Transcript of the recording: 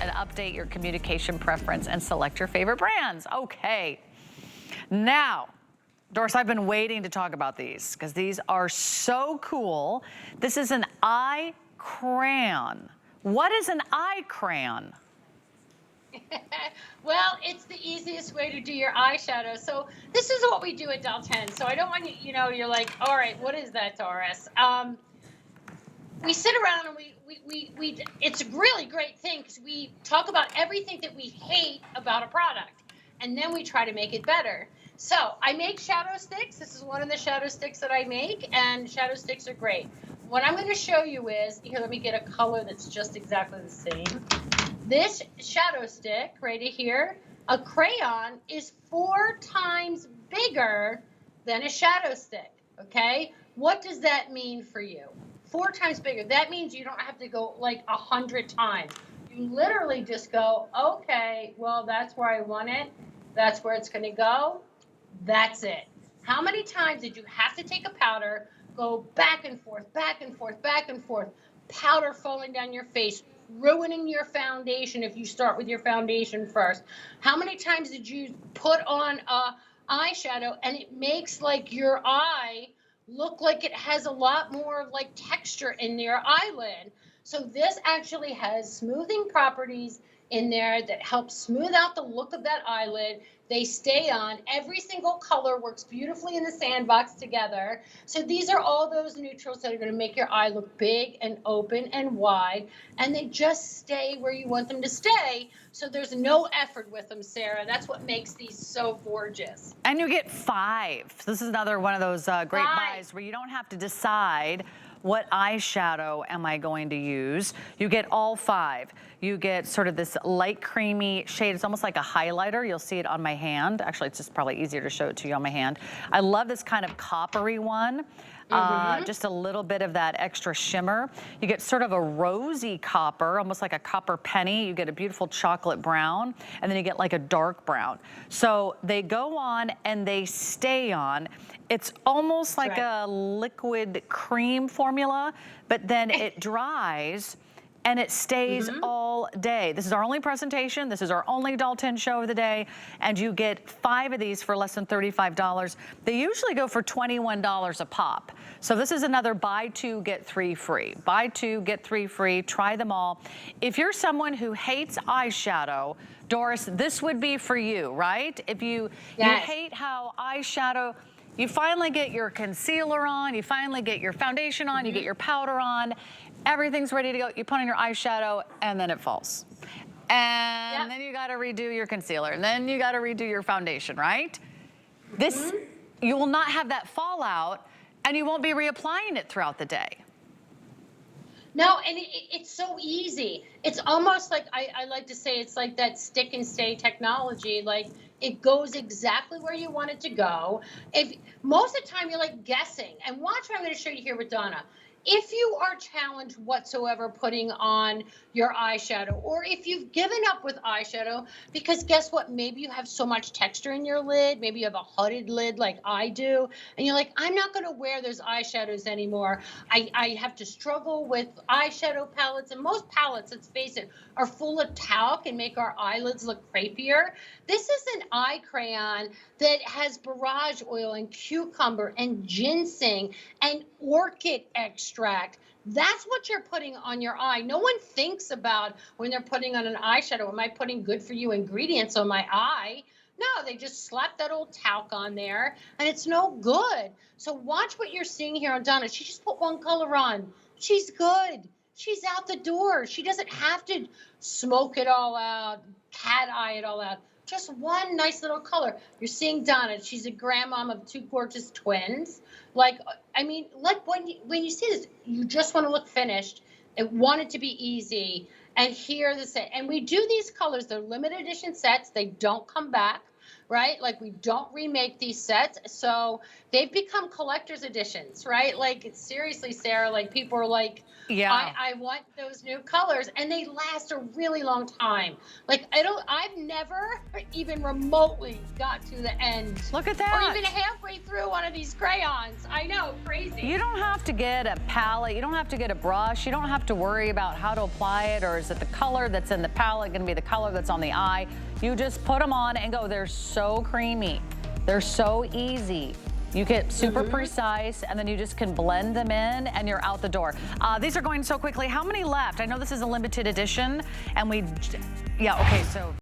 and update your communication preference and select your favorite brands. Okay. Now, Doris, I've been waiting to talk about these because these are so cool. This is an eye crayon. What is an eye crayon? Well, it's the easiest way to do your eyeshadow. So this is what we do at Del 10. So I don't want you, you're like, all right, what is that, Doris? We sit around and it's a really great thing because we talk about everything that we hate about a product, and then we try to make it better. So I make shadow sticks. This is one of the shadow sticks that I make, and shadow sticks are great. What I'm going to show you is, here, let me get a color that's just exactly the same. This shadow stick right here, a crayon, is 4 times bigger than a shadow stick, okay? What does that mean for you? 4 times bigger. That means you don't have to go like 100 times. You literally just go, okay, well, that's where I want it. That's where it's going to go. That's it. How many times did you have to take a powder, go back and forth, back and forth, back and forth, powder falling down your face, ruining your foundation if you start with your foundation first? How many times did you put on a eyeshadow and it makes like your eye look like it has a lot more like texture in your eyelid? So this actually has smoothing properties in there that help smooth out the look of that eyelid. They stay on. Every single color works beautifully in the sandbox together. So these are all those neutrals that are going to make your eye look big and open and wide, and they just stay where you want them to stay. So there's no effort with them, Sarah. That's what makes these so gorgeous. And you get 5. This is another one of those great buys where you don't have to decide what eyeshadow am I going to use. You get all 5. You get sort of this light creamy shade. It's almost like a highlighter. You'll see it on my hand. Actually, it's just probably easier to show it to you on my hand. I love this kind of coppery one. Just a little bit of that extra shimmer. You get sort of a rosy copper, almost like a copper penny. You get a beautiful chocolate brown, and then you get like a dark brown. So they go on and they stay on. It's almost like a liquid cream formula, but then it dries and it stays all day. This is our only presentation. This is our only Del 10 show of the day. And you get 5 of these for less than $35. They usually go for $21 a pop. So this is another buy 2, get 3 free. Buy 2, get 3 free. Try them all. If you're someone who hates eyeshadow, Doris, this would be for you, right? If you hate how eyeshadow, you finally get your concealer on, you finally get your foundation on, you get your powder on, everything's ready to go. You put on your eyeshadow and then it falls. And then you gotta redo your concealer, and then you gotta redo your foundation, right? This, you will not have that fallout, and you won't be reapplying it throughout the day. No, and it's so easy. It's almost like, I like to say, it's like that stick and stay technology. Like, it goes exactly where you want it to go. If most of the time you're like guessing, and watch what I'm going to show you here with Donna. If you are challenged whatsoever putting on your eyeshadow, or if you've given up with eyeshadow, because guess what? Maybe you have so much texture in your lid. Maybe you have a hooded lid like I do. And you're like, I'm not going to wear those eyeshadows anymore. I have to struggle with eyeshadow palettes. And most palettes, let's face it, are full of talc and make our eyelids look crepier. This is an eye crayon that has borage oil and cucumber and ginseng and orchid extract. That's what you're putting on your eye. No one thinks about when they're putting on an eyeshadow, am I putting good for you ingredients on my eye? No, they just slap that old talc on there and it's no good. So watch what you're seeing here on Donna. She just put one color on. She's good. She's out the door. She doesn't have to smoke it all out, cat eye it all out. Just one nice little color. You're seeing Donna. She's a grandmom of 2 gorgeous twins. Like, I mean, like when you see this, you just want to look finished. It want it to be easy. And here the set. And we do these colors. They're limited edition sets. They don't come back. right? Like we don't remake these sets. So they've become collector's editions, right? Like seriously, Sarah, like people are like, Yeah. I want those new colors, and they last a really long time. Like I've never even remotely got to the end. Look at that. Or even halfway through one of these crayons. I know, crazy. You don't have to get a palette. You don't have to get a brush. You don't have to worry about how to apply it, or is it the color that's in the palette going to be the color that's on the eye. You just put them on and go. They're so creamy. They're so easy. You get super precise, and then you just can blend them in, and you're out the door. These are going so quickly. How many left? I know this is a limited edition, and yeah, okay, so.